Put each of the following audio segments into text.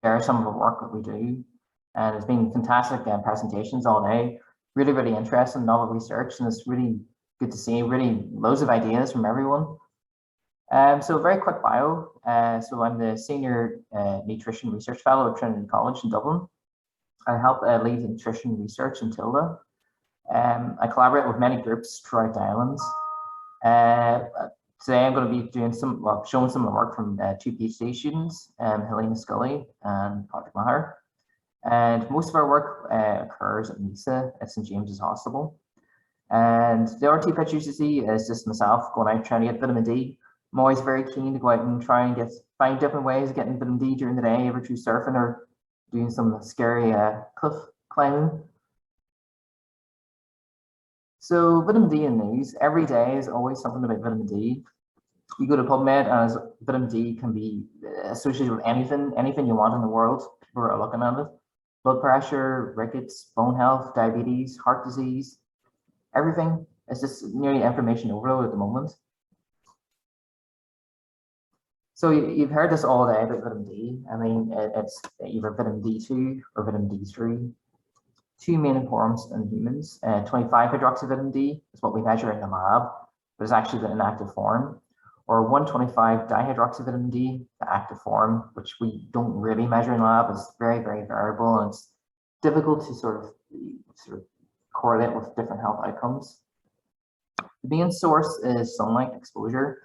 share some of the work that we do. And it's been fantastic presentations all day. Really, really interesting novel research, and it's really good to see really loads of ideas from everyone. So a very quick bio. So I'm the Senior Nutrition Research Fellow at Trinity College in Dublin. I help lead nutrition research in TILDA. I collaborate with many groups throughout the islands. Today I'm going to be doing showing some of the work from two PhD students, Helena Scully and Patrick Maher. And most of our work occurs at NISA at St. James's Hospital. And the other two pictures you see is just myself going out trying to get vitamin D. I'm always very keen to go out and try and find different ways of getting vitamin D during the day, either through surfing or doing some scary cliff climbing. So vitamin D in news, every day is always something about vitamin D. You go to PubMed as vitamin D can be associated with anything you want in the world. People are looking at it. Blood pressure, rickets, bone health, diabetes, heart disease, everything. It's just nearly information overload at the moment. So you've heard this all day about vitamin D. I mean, it's either vitamin D2 or vitamin D3. Two main forms in humans. 25-hydroxyvitamin D is what we measure in the lab, but it's actually the inactive form. Or 125-dihydroxyvitamin D, the active form, which we don't really measure in the lab. It's very, very variable, and it's difficult to sort of correlate with different health outcomes. The main source is sunlight exposure.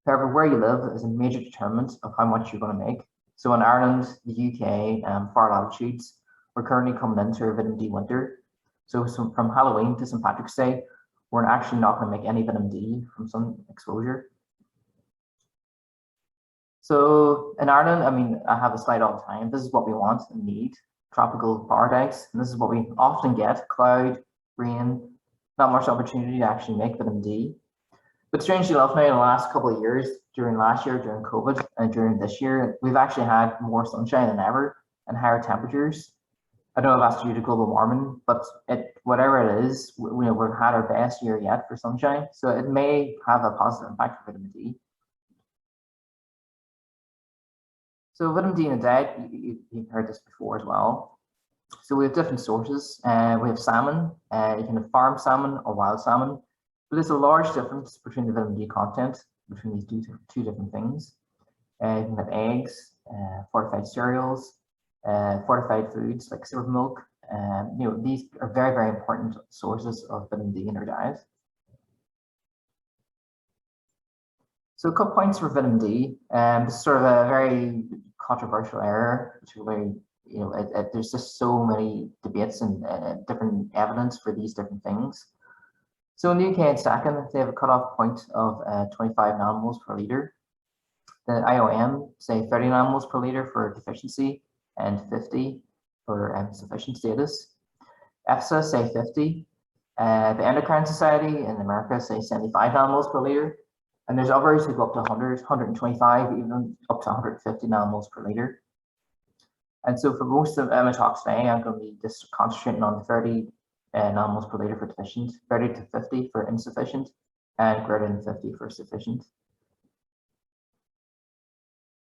However, where you live is a major determinant of how much you're going to make. So in Ireland, the UK, far latitudes, we're currently coming into a vitamin D winter. So from Halloween to St. Patrick's Day, we're actually not going to make any vitamin D from sun exposure. So in Ireland, I mean, I have a slide all the time. This is what we want and need, tropical paradise. And this is what we often get, cloud, rain, not much opportunity to actually make vitamin D. But strangely enough, now in the last couple of years, during last year, during COVID, and during this year, we've actually had more sunshine than ever and higher temperatures. I don't know if that's due to global warming, but whatever it is, we've had our best year yet for sunshine. So it may have a positive impact for vitamin D. So vitamin D in a diet, you've heard this before as well. So we have different sources. We have salmon. You can have farm salmon or wild salmon. But there's a large difference between the vitamin D content between these two different things. You can have eggs, fortified cereals, fortified foods like sour milk. These are very, very important sources of vitamin D in our diet. So a couple points for vitamin D. This is sort of a very controversial area, which really, there's just so many debates and different evidence for these different things. So in the UK and SACN, they have a cutoff point of 25 nanomoles per liter. The IOM say 30 nanomoles per liter for deficiency and 50 for sufficient status. EFSA say 50. The Endocrine Society in America say 75 nanomoles per liter. And there's others who go up to 100, 125, even up to 150 nanomoles per liter. And so for most of my talks today, I'm going to be just concentrating on the 30 nanomoles per liter for deficient, 30 to 50 for insufficient, and greater than 50 for sufficient.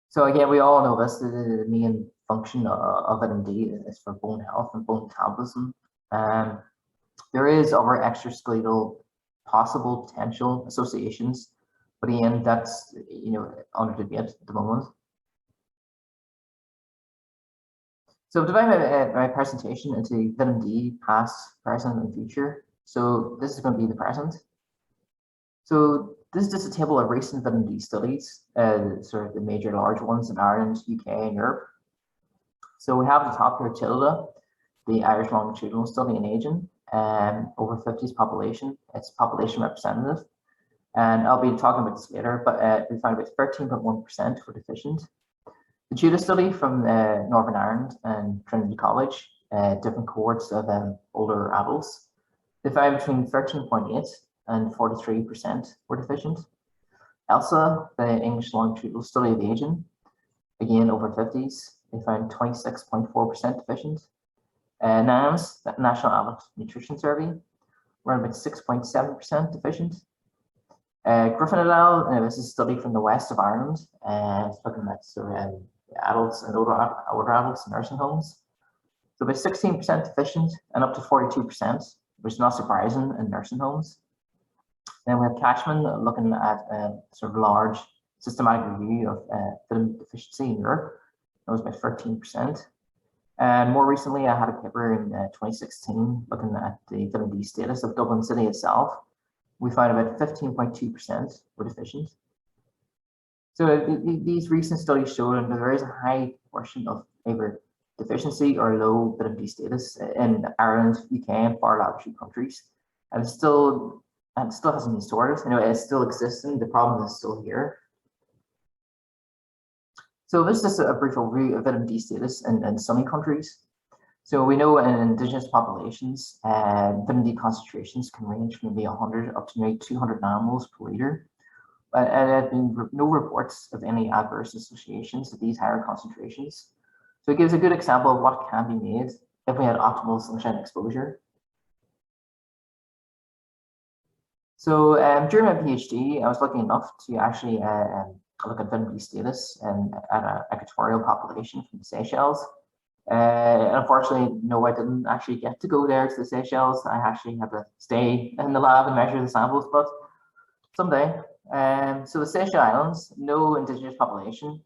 So again, we all know this, the main function of vitamin D is for bone health and bone metabolism. There is other extraskeletal possible potential associations, but again, that's under debate at the moment. So I've divided my presentation into vitamin D, past, present, and future. So this is going to be the present. So this is just a table of recent vitamin D studies, sort of the major large ones in Ireland, UK, and Europe. So we have at the top here TILDA, the Irish Longitudinal Study in Aging, over 50s population. It's population representative. And I'll be talking about this later, but we found about 13.1% were deficient. The TILDA study from Northern Ireland and Trinity College, different cohorts of older adults, they found between 13.8 and 43% were deficient. ELSA, the English Longitudinal Study of Aging, again over 50s, they found 26.4% deficient. NAMS, the National Adult Nutrition Survey, were about 6.7% deficient. Griffin et al., this is a study from the west of Ireland, it's looking at sort of adults and older adults in nursing homes. So about 16% deficient and up to 42%, which is not surprising in nursing homes. Then we have Cashman looking at a sort of large systematic review of vitamin deficiency in Europe. That was about 13%. And more recently, I had a paper in 2016 looking at the vitamin D status of Dublin City itself. We found about 15.2% were deficient. So these recent studies showed that there is a high proportion of either deficiency or low vitamin D status in Ireland, UK, and far latitude countries, and it still hasn't been sorted. You know, it's still existing. The problem is still here. So this is just a brief overview of vitamin D status in some countries. So we know in indigenous populations, vitamin D concentrations can range from maybe 100 up to maybe 200 nanomoles per liter. And there have been no reports of any adverse associations with these higher concentrations. So it gives a good example of what can be made if we had optimal sunshine exposure. So during my PhD, I was lucky enough to actually look at vitamin D status at an equatorial population from the Seychelles. And unfortunately, no, I didn't actually get to go there to the Seychelles. I actually had to stay in the lab and measure the samples, but someday. So the Seychelles Islands, no indigenous population.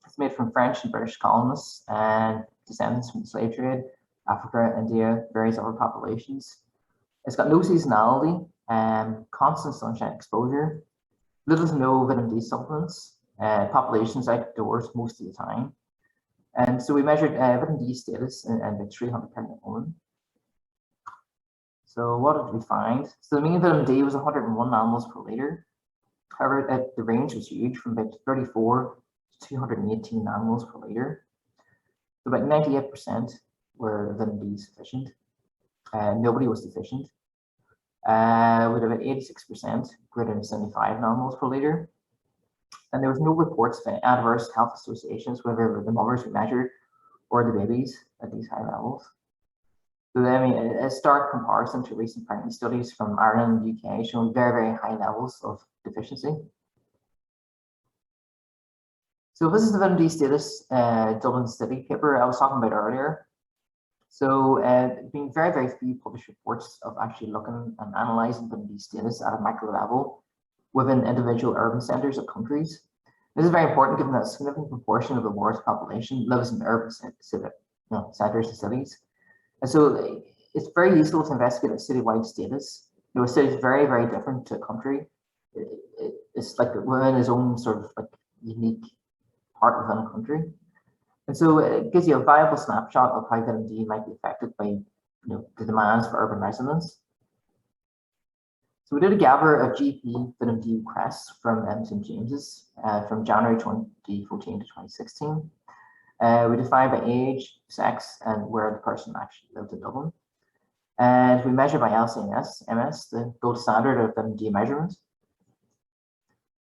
It's made from French and British colonists and descendants from the slave trade, Africa, India, various other populations. It's got no seasonality, constant sunshine exposure, little to no vitamin D supplements, populations outdoors most of the time. And so we measured vitamin D status in about 300 pregnant women. So what did we find? So the mean vitamin D was 101 nanomoles per liter. However, the range was huge, from about 34 to 218 nanomoles per liter. So about 98% were vitamin D sufficient. Nobody was deficient. With about 86% greater than 75 nanomoles per liter. And there was no reports of adverse health associations, whether the mothers we measured or the babies at these high levels. So then, I mean, a stark comparison to recent pregnancy studies from Ireland and UK showing very, very high levels of deficiency. So this is the vitamin D status Dublin City paper I was talking about earlier. So being very, very few published reports of actually looking and analysing vitamin D status at a micro level within individual urban centres of countries. This is very important given that a significant proportion of the world's population lives in urban centres and cities. And so it's very useful to investigate a citywide status. You know, a city is very, very different to a country. It's like within its own sort of like unique part within a country. And so it gives you a viable snapshot of how vitamin D might be affected by the demands for urban residents. So we did a gather of GP vitamin D requests from St. James's from January 2014 to 2016. We defined by age, sex, and where the person actually lived in Dublin. And we measured by LCMS, the gold standard of vitamin D measurement.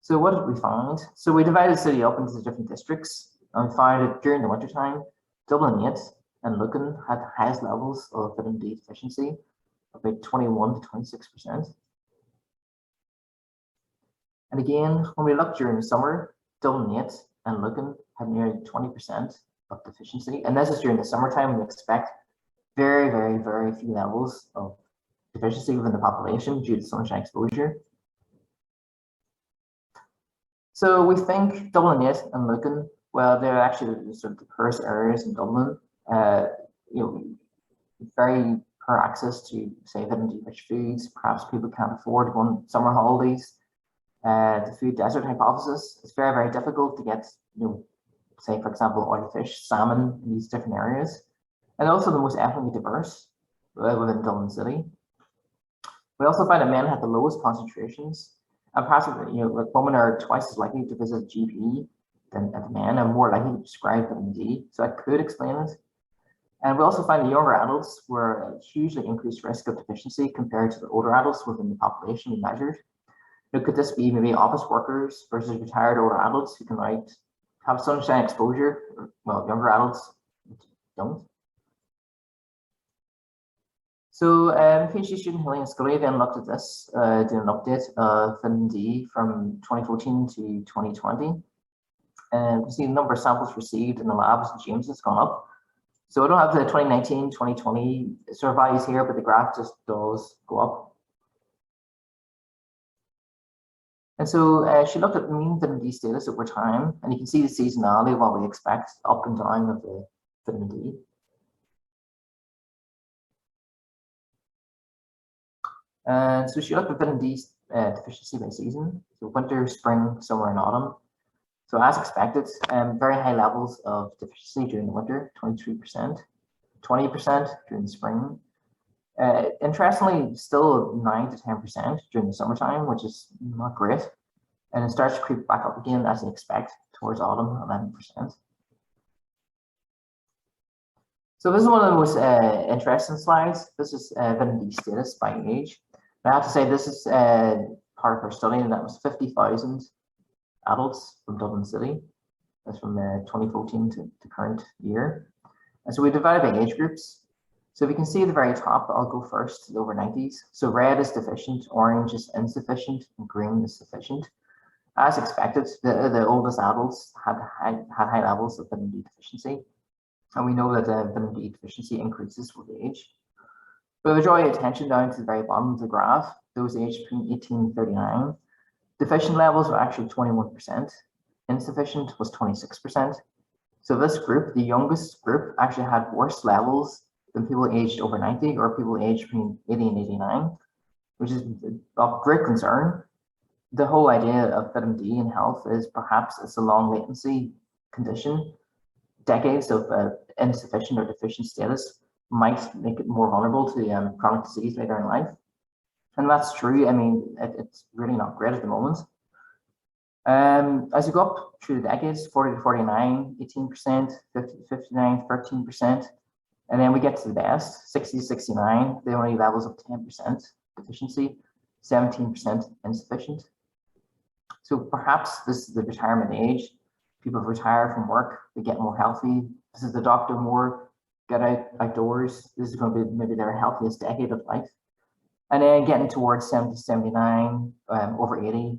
So what did we find? So we divided the city up into the different districts, and we found that during the wintertime, Dublin 8 and Lucan had the highest levels of vitamin D deficiency, about 21 to 26%. And again, when we looked during the summer, Dublin 8 and Lucan had nearly 20% of deficiency. And this is during the summertime. We expect very, very, very few levels of deficiency within the population due to sunshine exposure. So we think Dublin 8 and Lucan, well, they're actually sort of the poorest areas in Dublin. Very poor access to, say, vitamin D-rich foods. Perhaps people can't afford to go on summer holidays. The food desert hypothesis, it's very, very difficult to get, say, for example, oil fish, salmon in these different areas. And also the most ethnically diverse within Dublin City. We also find that men have the lowest concentrations, and perhaps like women are twice as likely to visit GP than men, and more likely to prescribe vitamin D. So that could explain it. And we also find that younger adults were at hugely increased risk of deficiency compared to the older adults within the population we measured. Could this be maybe office workers versus retired older adults who can have sunshine exposure? Well, younger adults don't. So PhD student Helena Scully then looked at this, did an update of vitamin D from 2014 to 2020. And you see the number of samples received in the labs in James has gone up. So I don't have the 2019, 2020 sort of values here, but the graph just does go up. And so she looked at mean vitamin D status over time, and you can see the seasonality of what we expect up and down of the vitamin D. And so she looked at vitamin D deficiency by season, so winter, spring, summer, and autumn. So as expected, very high levels of deficiency during the winter, 23%, 20% during the spring. Interestingly, still 9 to 10% during the summertime, which is not great. And it starts to creep back up again, as you expect, towards autumn, 11%. So this is one of the most interesting slides. This is vitamin D status by age. I have to say this is part of our study, and that was 50,000 adults from Dublin City. That's from 2014 to current year. And so we divided by age groups. So if you can see at the very top, I'll go first, the over 90s. So red is deficient, orange is insufficient, and green is sufficient. As expected, the oldest adults had high levels of vitamin D deficiency. And we know that vitamin D deficiency increases with age. But if I draw your attention down to the very bottom of the graph, those aged between 18 and 39, deficient levels were actually 21%, insufficient was 26%. So this group, the youngest group, actually had worse levels than people aged over 90 or people aged between 80 and 89, which is of great concern. The whole idea of vitamin D in health is perhaps it's a long latency condition. Decades of insufficient or deficient status might make it more vulnerable to chronic disease later in life. And that's true. I mean, it's really not great at the moment. As you go up through the decades, 40 to 49, 18%, 50 to 59, 13%. And then we get to the best, 60 to 69, the only levels of 10% deficiency, 17% insufficient. So perhaps this is the retirement age. People retire from work, they get more healthy. This is the Dr. Moore, get outdoors. This is going to be maybe their healthiest decade of life. And then getting towards 70, 79, over 80,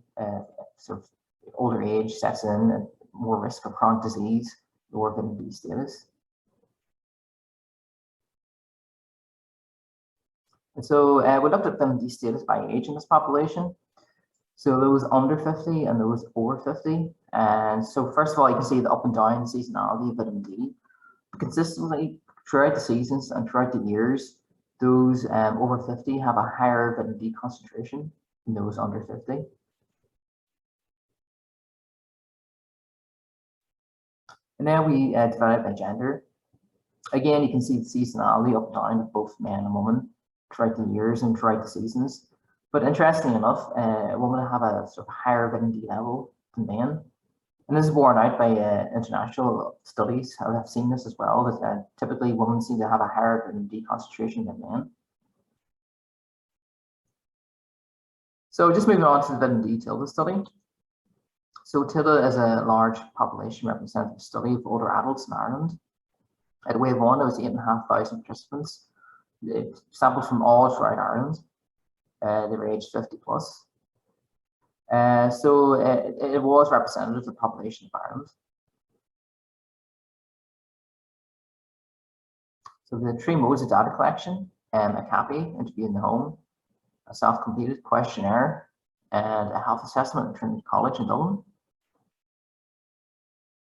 sort of older age sets in, and more risk of chronic disease, lower vitamin D status. And so we looked at vitamin D status by age in this population. So those under 50 and those over 50. And so first of all, you can see the up and down seasonality of vitamin D. Consistently throughout the seasons and throughout the years, those over 50 have a higher vitamin D concentration than those under 50. And then we divide it by gender. Again, you can see the seasonality up and down of both men and women throughout the years and throughout the seasons. But interestingly enough, women have a sort of higher vitamin D level than men. And this is borne out by international studies. I've seen this as well, that typically women seem to have a higher vitamin D concentration than men. So just moving on to the vitamin D TILDA study. So TILDA is a large population representative study of older adults in Ireland. At wave one, there was 8,500 participants. It sampled from all throughout Ireland. They were aged 50 plus. So it was representative of the population of Ireland. So the three modes of data collection, a CAPI, interview in the home, a self-completed questionnaire, and a health assessment at Trinity College in Dublin.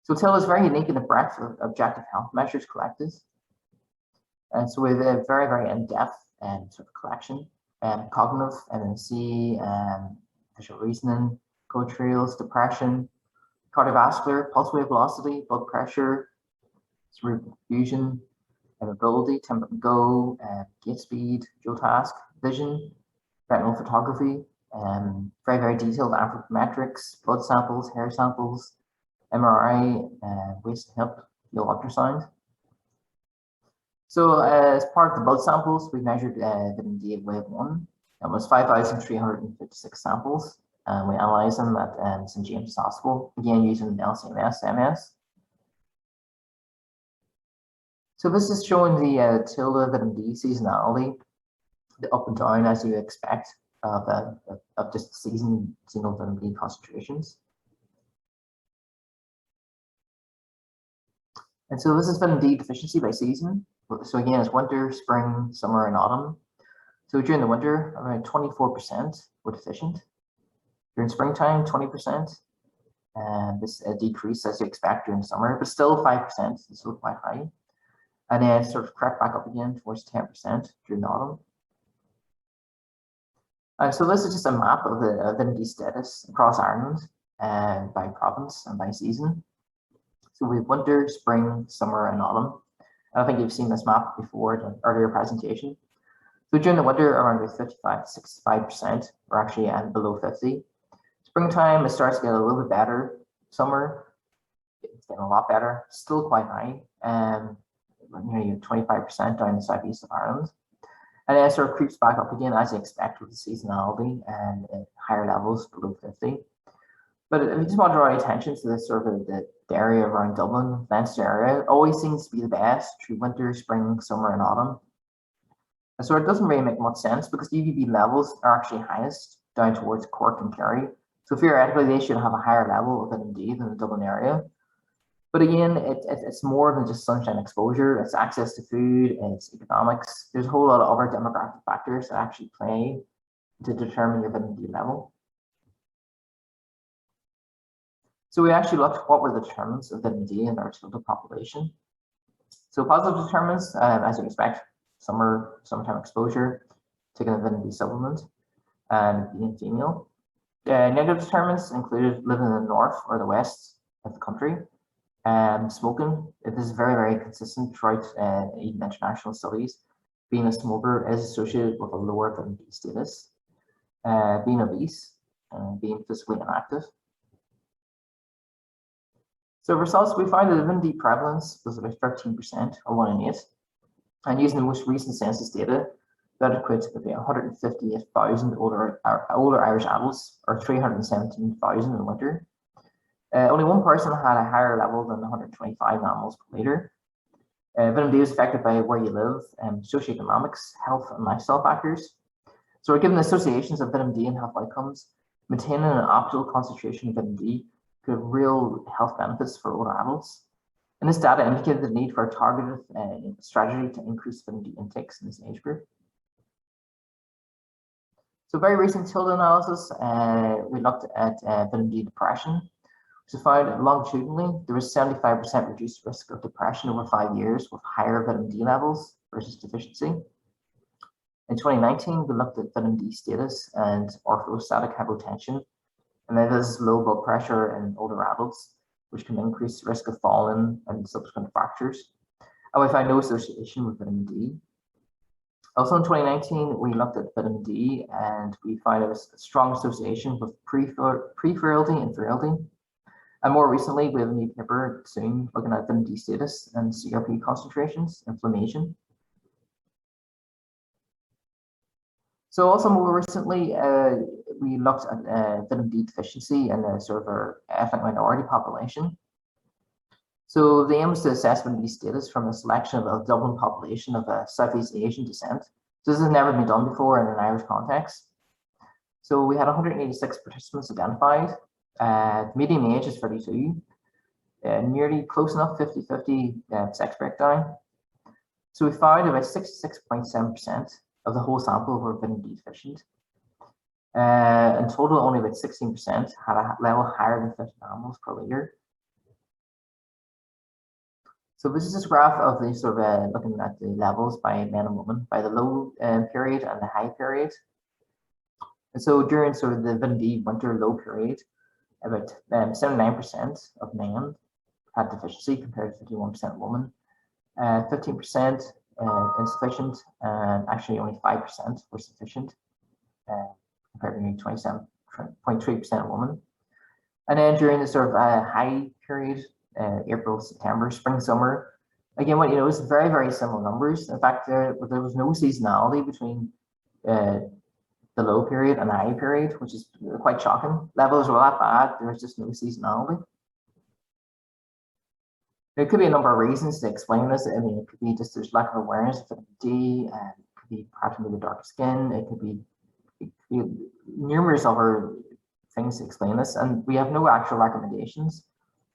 So TILDA is very unique in the breadth of objective health measures collected. And so we have a very, very in-depth sort of collection, cognitive, MMC, visual reasoning, code trails, depression, cardiovascular, pulse wave velocity, blood pressure, cerebral perfusion, mobility, tempo and go, gait speed, dual task, vision, retinal photography, very, very detailed anthropometrics, blood samples, hair samples, MRI, waist and hip, field ultrasound. So as part of the blood samples, we measured vitamin D at wave one. It was 5,356 samples. We analyzed them at St. James Hospital, again using the LCMS MS. So this is showing the TILDA vitamin D seasonality, the up and down as you expect of just seasonal vitamin D concentrations. And so this is vitamin D deficiency by season. So again, it's winter, spring, summer, and autumn. So during the winter, around 24% were deficient. During springtime, 20%. And this decrease as you expect during summer, but still 5%, it's still quite high. And then sort of crept back up again towards 10% during the autumn. So this is just a map of the vitamin D status across Ireland by province and by season. So we have winter, spring, summer, and autumn. I think you've seen this map before in an earlier presentation. So during the winter, around 55 to 65% were actually below 50. Springtime, it starts to get a little bit better. Summer, it's getting a lot better, still quite high, nearly 25% down in the southeast of Ireland. And then it sort of creeps back up again as you expect with the seasonality and higher levels below 50. But if you just want to draw attention to this sort of the area around Dublin, Leinster area, it always seems to be the best through winter, spring, summer, and autumn. And so it doesn't really make much sense because UVB levels are actually highest down towards Cork and Kerry. So theoretically, they should have a higher level of vitamin D than the Dublin area. But again, it's more than just sunshine exposure. It's access to food, it's economics. There's a whole lot of other demographic factors that actually play to determine your vitamin D level. So we actually looked at what were the determinants of vitamin D in our TILDA population. So positive determinants, as you expect, summertime exposure, taking a vitamin D supplement, and being female. Negative determinants included living in the north or the west of the country. Smoking, this is very, very consistent throughout even international studies. Being a smoker is associated with a lower vitamin D status. Being obese, being physically inactive. So results, we found that the vitamin D prevalence was about 13% or 1 in 8. And using the most recent census data, that equates to about 158,000 older Irish adults, or 317,000 in winter. Only one person had a higher level than 125 nanomoles per liter. Vitamin D is affected by where you live, socioeconomics, health, and lifestyle factors. So we're given the associations of vitamin D and health outcomes. Maintaining an optimal concentration of vitamin D could have real health benefits for older adults. And this data indicated the need for a targeted strategy to increase vitamin D intakes in this age group. So very recent TILDA analysis, we looked at vitamin D depression. So found longitudinally, there was 75% reduced risk of depression over 5 years with higher vitamin D levels versus deficiency. In 2019, we looked at vitamin D status and orthostatic hypotension, and then this is low blood pressure in older adults, which can increase the risk of falling and subsequent fractures. And we found no association with vitamin D. Also in 2019, we looked at vitamin D and we found there was a strong association with pre-frailty and frailty. And more recently, we have a new paper soon looking at vitamin D status and CRP concentrations, inflammation. So also more recently, we looked at vitamin D deficiency in the sort of our ethnic minority population. So the aim was to assess vitamin D status from a selection of a Dublin population of Southeast Asian descent. So this has never been done before in an Irish context. So we had 186 participants identified. The median age is 32, nearly close enough 50-50 sex breakdown. So we found about 66.7% of the whole sample were vitamin D deficient. In total, only about 16% had a level higher than 50 nanomoles per liter. So this is just a graph of the sort of looking at the levels by men and women by the low period and the high period. And so during sort of the vitamin D winter low period, about 79% of men had deficiency compared to 51% of women. 15% insufficient, and actually only 5% were sufficient, compared to 27.3% of women. And then during the sort of high period, April, September, spring, summer, again, what you know is very, very similar numbers. In fact, there was no seasonality between the low period and the high period, which is quite shocking. Levels were that bad, there was just no seasonality. There could be a number of reasons to explain this. I mean, it could be just there's lack of awareness of vitamin D, and it could be perhaps maybe dark skin, it could be numerous other things to explain this, and we have no actual recommendations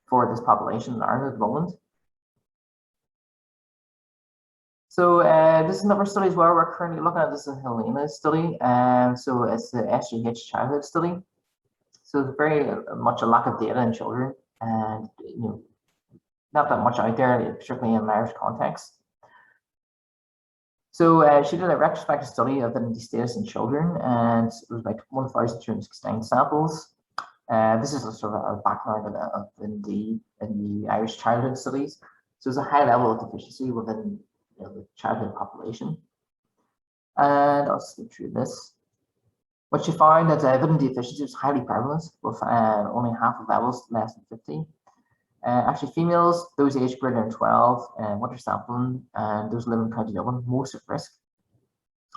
for this population in Ireland at the moment. So this is another study as well we're currently looking at. This is a Helena study. So it's the SJH Childhood Study. So there's very much a lack of data in children, and not that much out there, particularly in an Irish context. So she did a retrospective study of vitamin D status in children, and it was about 1,269 samples. This is a sort of a background of vitamin D in the Irish childhood studies. So there's a high level of deficiency within the childhood population. And I'll skip through this. What you find that vitamin D deficiency was highly prevalent, with only half of levels less than 50. Actually, females, those aged greater than 12, winter sampling, and those living in County Dublin, most at risk.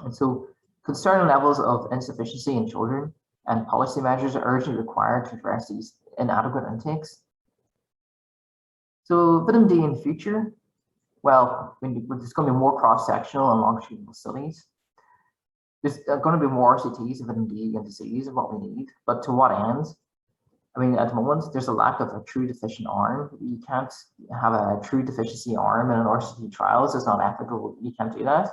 And so, concerning levels of insufficiency in children and policy measures are urgently required to address these inadequate intakes. So, vitamin D in the future, well, there's going to be more cross-sectional and longitudinal studies. There's going to be more RCTs of vitamin D and disease of what we need, but to what end? I mean, at the moment, there's a lack of a true deficient arm. You can't have a true deficiency arm in an RCT trials. It's not ethical. You can't do that.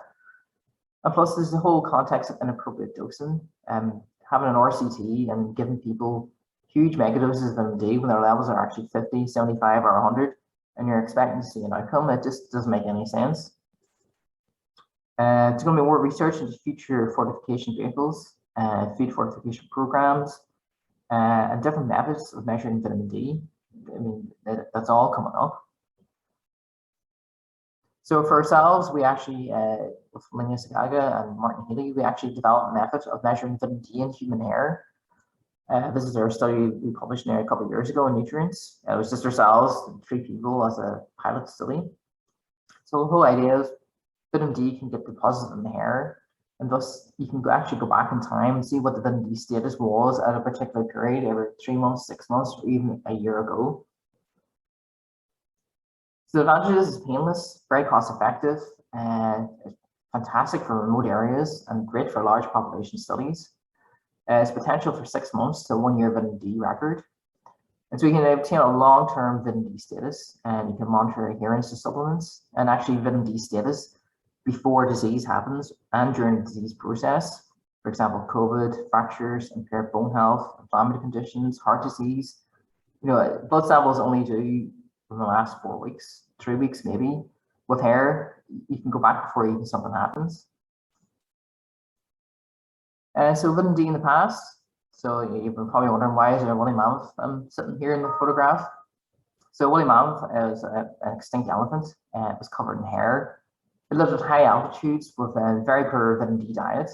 And plus, there's the whole context of inappropriate dosing. Having an RCT and giving people huge megadoses of vitamin D when their levels are actually 50, 75, or 100, and you're expecting to see an outcome, it just doesn't make any sense. There's going to be more research into future fortification vehicles, feed fortification programs, and different methods of measuring vitamin D. I mean, that's all coming up. So for ourselves, we actually, with Linga Sagaga and Martin Healy, we actually developed a method of measuring vitamin D in human hair. This is our study we published now a couple of years ago in Nutrients. It was just ourselves, 3 people as a pilot study. So the whole idea is vitamin D can get deposited in the hair, and thus you can actually go back in time and see what the vitamin D status was at a particular period, every 3 months, 6 months, or even a year ago. So the advantages is painless, very cost effective, and fantastic for remote areas and great for large population studies. It's potential for 6 months to 1 year vitamin D record. And so you can obtain a long-term vitamin D status, and you can monitor adherence to supplements and actually vitamin D status before disease happens and during the disease process. For example, COVID, fractures, impaired bone health, inflammatory conditions, heart disease. Blood samples only do in the last 4 weeks, 3 weeks maybe. With hair, you can go back before even something happens. So vitamin D in the past. So you've been probably wondering, why is there a woolly mammoth sitting here in the photograph? So woolly mammoth is an extinct elephant. It was covered in hair. It lives at high altitudes with a very poor vitamin D diet.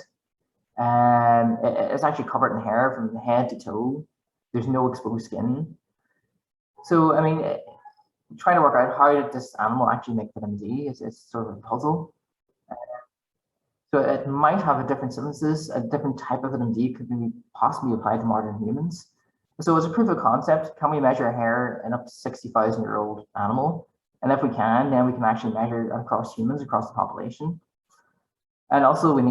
It's actually covered in hair from head to toe. There's no exposed skin. So, I mean, trying to work out how did this animal actually make vitamin D is sort of a puzzle. So it might have a different synthesis, a different type of vitamin D could be possibly applied to modern humans. So as a proof of concept, can we measure hair in up to 60,000-year-old animal? And if we can, then we can actually measure across humans, across the population. And also we need